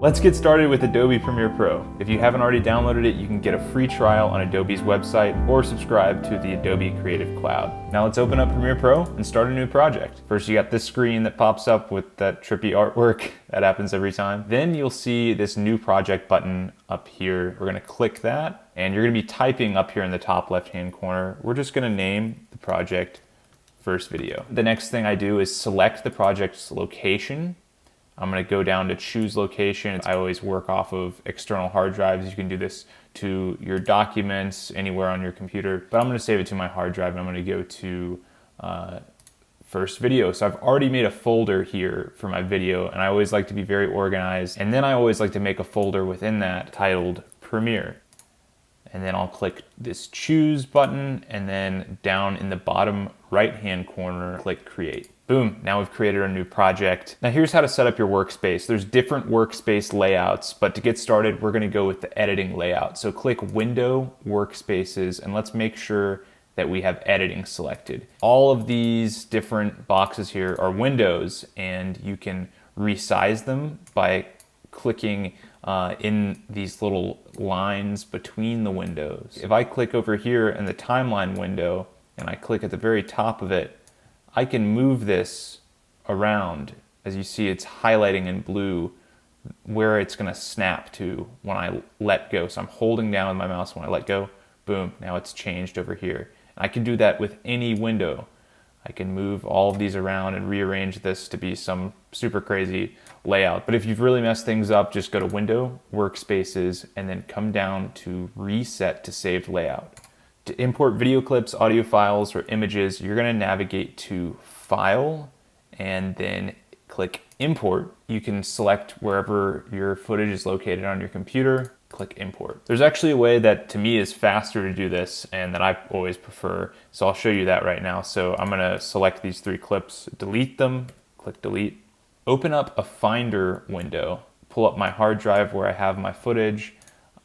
Let's get started with Adobe Premiere Pro. If you haven't already downloaded it, you can get a free trial on Adobe's website or subscribe to the Adobe Creative Cloud. Now let's open up Premiere Pro and start a new project. First, you got this screen that pops up with that trippy artwork. That happens every time. Then you'll see this new project button up here. We're gonna click that and you're gonna be typing up here in the top left-hand corner. We're just gonna name the project First Video. The next thing I do is select the project's location. I'm gonna go down to choose location. I always work off of external hard drives. You can do this to your documents anywhere on your computer, but I'm gonna save it to my hard drive and I'm gonna go to First Video. So I've already made a folder here for my video and I always like to be very organized. And then I always like to make a folder within that titled Premiere. And then I'll click this choose button and then down in the bottom right-hand corner, click create. Boom, now we've created our new project. Now here's how to set up your workspace. There's different workspace layouts, but to get started, we're gonna go with the editing layout. So click Window, Workspaces, and let's make sure that we have editing selected. All of these different boxes here are windows, and you can resize them by clicking in these little lines between the windows. If I click over here in the timeline window, and I click at the very top of it, I can move this around. As you see, it's highlighting in blue where it's gonna snap to when I let go. So I'm holding down my mouse when I let go, boom, now it's changed over here. And I can do that with any window. I can move all of these around and rearrange this to be some super crazy layout. But if you've really messed things up, just go to Window, Workspaces, and then come down to Reset to Saved Layout. To import video clips, audio files, or images, you're gonna navigate to File and then click Import. You can select wherever your footage is located on your computer, click Import. There's actually a way that to me is faster to do this and that I always prefer, so I'll show you that right now. So I'm gonna select these three clips, delete them, click Delete. Open up a Finder window, pull up my hard drive where I have my footage.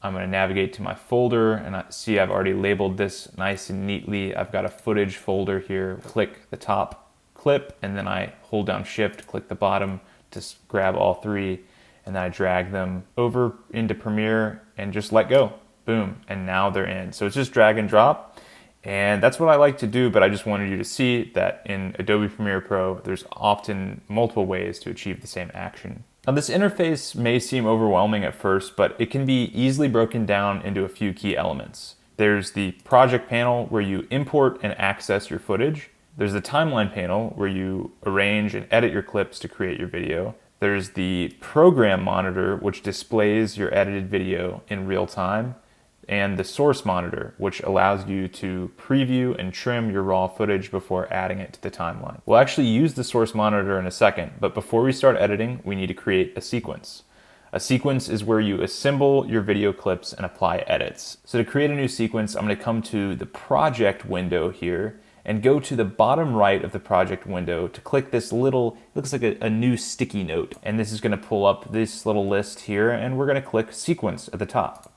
I'm gonna navigate to my folder and I see I've already labeled this nice and neatly. I've got a footage folder here. Click the top clip and then I hold down Shift, click the bottom to grab all three, and then I drag them over into Premiere and just let go. Boom, and now they're in. So it's just drag and drop. And that's what I like to do, but I just wanted you to see that in Adobe Premiere Pro, there's often multiple ways to achieve the same action. Now this interface may seem overwhelming at first, but it can be easily broken down into a few key elements. There's the project panel where you import and access your footage. There's the timeline panel where you arrange and edit your clips to create your video. There's the program monitor, which displays your edited video in real time, and the source monitor, which allows you to preview and trim your raw footage before adding it to the timeline. We'll actually use the source monitor in a second, but before we start editing, we need to create a sequence. A sequence is where you assemble your video clips and apply edits. So to create a new sequence, I'm gonna come to the project window here and go to the bottom right of the project window to click this little, looks like a new sticky note. And this is gonna pull up this little list here and we're gonna click sequence at the top.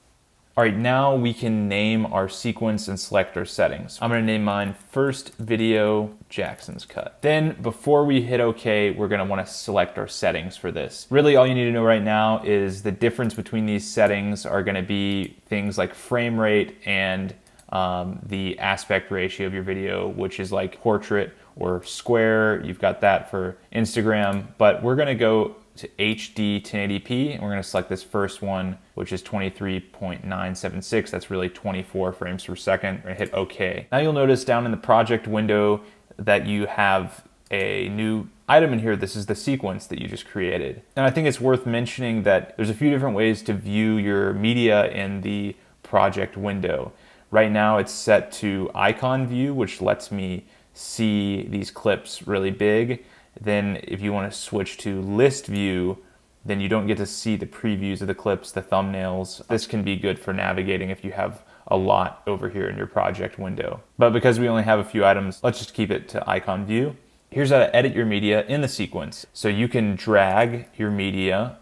All right, now we can name our sequence and select our settings. I'm gonna name mine First Video Jackson's Cut. Then before we hit OK, we're gonna wanna select our settings for this. Really all you need to know right now is the difference between these settings are gonna be things like frame rate and the aspect ratio of your video, which is like portrait or square. You've got that for Instagram, but we're gonna go to HD 1080p and we're gonna select this first one, which is 23.976. That's really 24 frames per second. We're gonna hit OK. Now you'll notice down in the project window that you have a new item in here. This is the sequence that you just created. And I think it's worth mentioning that there's a few different ways to view your media in the project window. Right now it's set to icon view, which lets me see these clips really big. Then if you want to switch to list view, then you don't get to see the previews of the clips, the thumbnails. This can be good for navigating if you have a lot over here in your project window. But because we only have a few items, let's just keep it to icon view. Here's how to edit your media in the sequence. So you can drag your media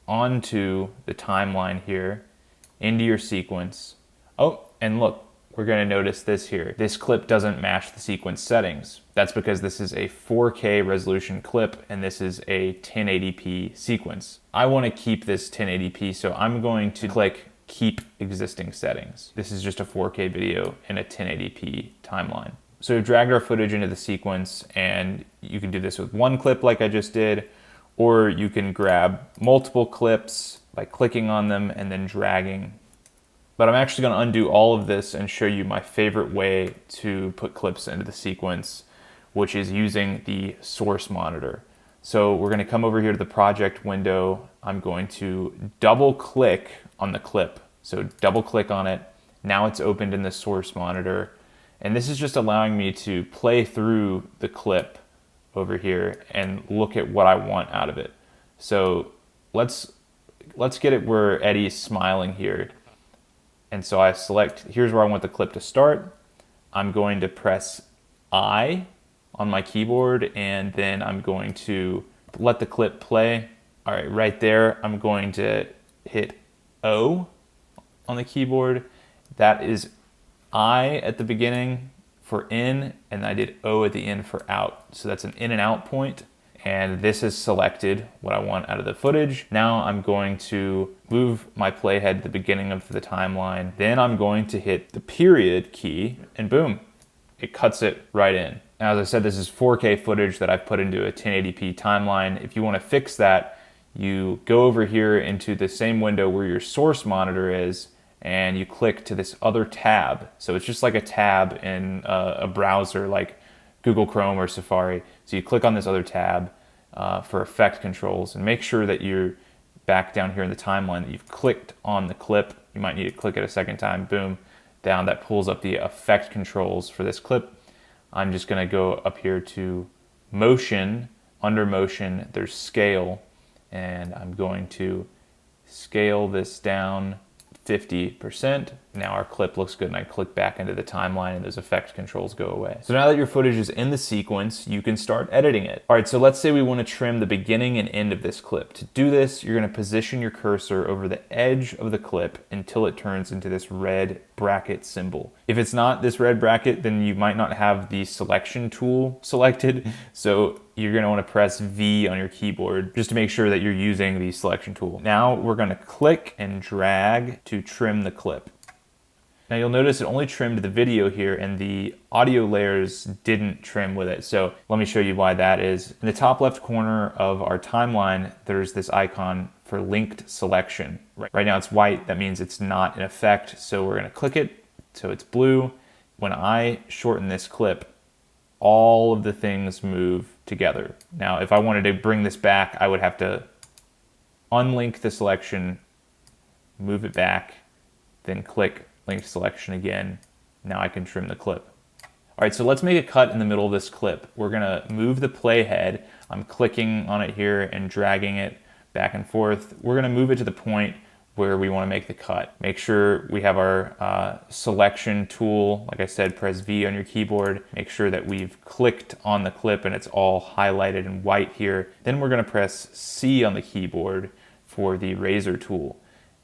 onto the timeline here, into your sequence. Oh, and look, we're going to notice this here. This clip doesn't match the sequence settings. That's because this is a 4K resolution clip and this is a 1080p sequence. I want to keep this 1080p, so I'm going to click Keep Existing Settings. This is just a 4K video in a 1080p timeline. So we've dragged our footage into the sequence, and you can do this with one clip like I just did, or you can grab multiple clips by clicking on them and then dragging. But I'm actually going to undo all of this and show you my favorite way to put clips into the sequence, which is using the source monitor. So we're going to come over here to the project window. I'm going to double click on the clip. So double click on it. Now it's opened in the source monitor. And this is just allowing me to play through the clip over here and look at what I want out of it. So let's get it where Eddie's smiling here. And so I select, here's where I want the clip to start. I'm going to press I on my keyboard, and then I'm going to let the clip play. All right, right there, I'm going to hit O on the keyboard. That is I at the beginning for in, and I did O at the end for out. So that's an in and out point. And this is selected what I want out of the footage. Now I'm going to move my playhead to the beginning of the timeline. Then I'm going to hit the period key, and boom, it cuts it right in. Now, as I said, this is 4K footage that I've put into a 1080p timeline. If you want to fix that, you go over here into the same window where your source monitor is, and you click to this other tab. So it's just like a tab in a browser like Google Chrome or Safari. So you click on this other tab for effect controls, and make sure that you're back down here in the timeline that you've clicked on the clip. You might need to click it a second time, boom, down. That pulls up the effect controls for this clip. I'm just gonna go up here to motion. Under motion, there's scale, and I'm going to scale this down 50%. Now our clip looks good, and I click back into the timeline and those effect controls go away. So now that your footage is in the sequence, you can start editing it. All right, so let's say we want to trim the beginning and end of this clip. To do this, you're going to position your cursor over the edge of the clip until it turns into this red bracket symbol. If it's not this red bracket, then you might not have the selection tool selected. So you're going to want to press V on your keyboard just to make sure that you're using the selection tool. Now we're going to click and drag to trim the clip. Now you'll notice it only trimmed the video here and the audio layers didn't trim with it. So let me show you why that is. In the top left corner of our timeline, there's this icon for linked selection. Right now it's white, that means it's not in effect. So we're going to click it so it's blue. When I shorten this clip, all of the things move together. Now, if I wanted to bring this back, I would have to unlink the selection, move it back, then click link selection again. Now I can trim the clip. All right, so let's make a cut in the middle of this clip. We're gonna move the playhead. I'm clicking on it here and dragging it back and forth. We're gonna move it to the point where we wanna make the cut. Make sure we have our selection tool. Like I said, press V on your keyboard. Make sure that we've clicked on the clip and it's all highlighted in white here. Then we're gonna press C on the keyboard for the razor tool.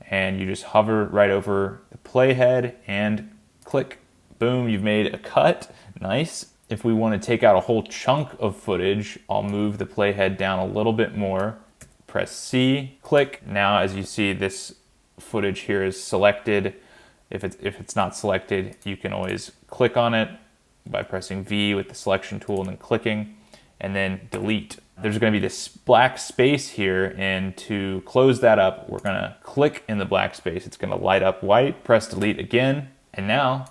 And you just hover right over the playhead and click. Boom, you've made a cut. Nice. If we want to take out a whole chunk of footage, I'll move the playhead down a little bit more. Press C, click. Now, as you see, this footage here is selected. If it's not selected, you can always click on it by pressing V with the selection tool and then clicking, and then delete. There's going to be this black space here, and to close that up, we're going to click in the black space. It's going to light up white. Press delete again, and now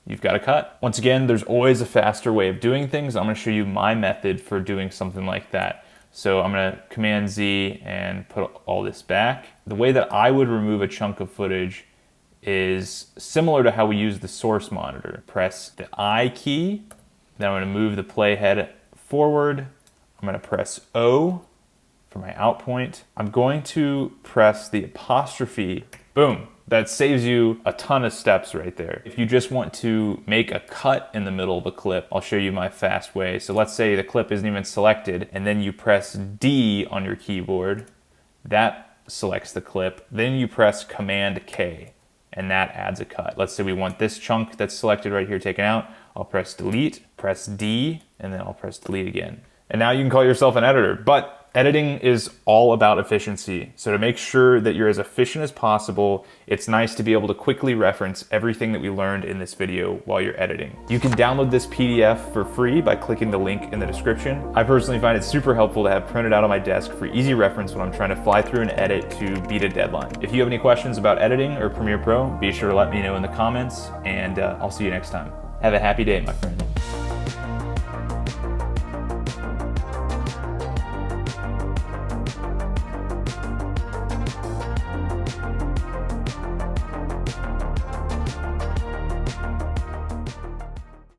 you've got a cut. Once again, there's always a faster way of doing things. I'm going to show you my method for doing something like that. So I'm going to Command Z and put all this back. The way that I would remove a chunk of footage is similar to how we use the source monitor. Press the I key, then I'm going to move the playhead forward. I'm going to press O for my out point. I'm going to press the apostrophe. Boom. That saves you a ton of steps right there. If you just want to make a cut in the middle of a clip, I'll show you my fast way. So let's say the clip isn't even selected, and then you press D on your keyboard. That selects the clip. Then you press Command K, and that adds a cut. Let's say we want this chunk that's selected right here taken out. I'll press delete, press D, and then I'll press delete again. And now you can call yourself an editor, but editing is all about efficiency. So to make sure that you're as efficient as possible, it's nice to be able to quickly reference everything that we learned in this video while you're editing. You can download this PDF for free by clicking the link in the description. I personally find it super helpful to have printed out on my desk for easy reference when I'm trying to fly through an edit to beat a deadline. If you have any questions about editing or Premiere Pro, be sure to let me know in the comments, and I'll see you next time. Have a happy day, my friend.